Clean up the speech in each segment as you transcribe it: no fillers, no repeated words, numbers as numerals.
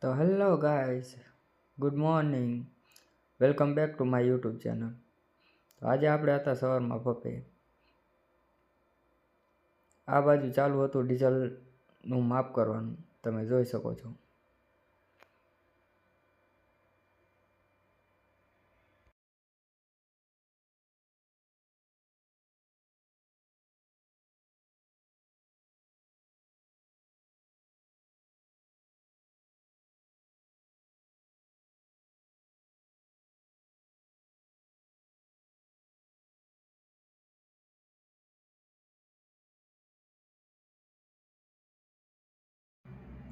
તો hello guys, good morning, welcome back to my YouTube channel. તો આજે આપણે હતા સવારમાં પપ્પે. આ બાજુ ચાલુ હતું ડીઝલનું માપ કરવાનું, તમે જોઈ શકો છો.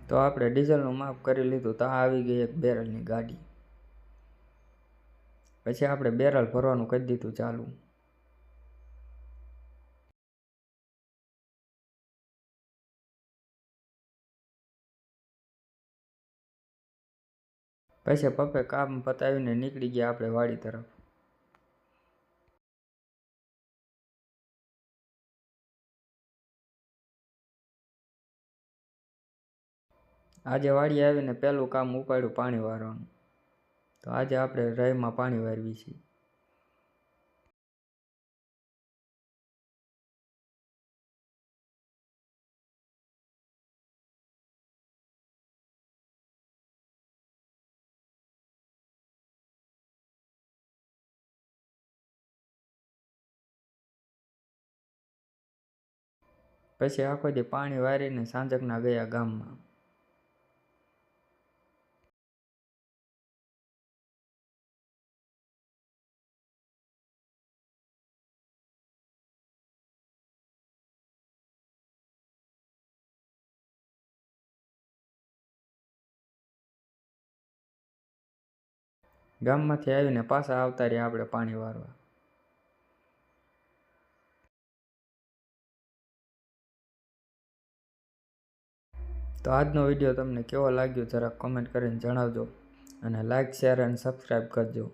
તો આપણે ડીઝલનું માપ કરી લીધું. તો આવી ગઈ એક બેરલની ગાડી. પછી આપણે બેરલ ભરવાનું કરી દીધું ચાલુ. પછી પપ્પે કામ પતાવીને નીકળી ગયા આપણે વાડી તરફ. આજે વાડી આવીને પહેલું કામ ઉપાડ્યું પાણી વારવાનું. તો આજે આપણે રહીમાં પાણી વારવી છીએ. પછી આખો દી પાણી વારીને સાંજકના ગયા ગામમાં. ગામમાંથી આવીને પાછા આવતા રહ્યા આપણે પાણી વારવા. તો આજનો વિડીયો તમને કેવો લાગ્યો જરાક કોમેન્ટ કરીને જણાવજો, અને લાઇક, શેર અને સબસ્ક્રાઈબ કરજો.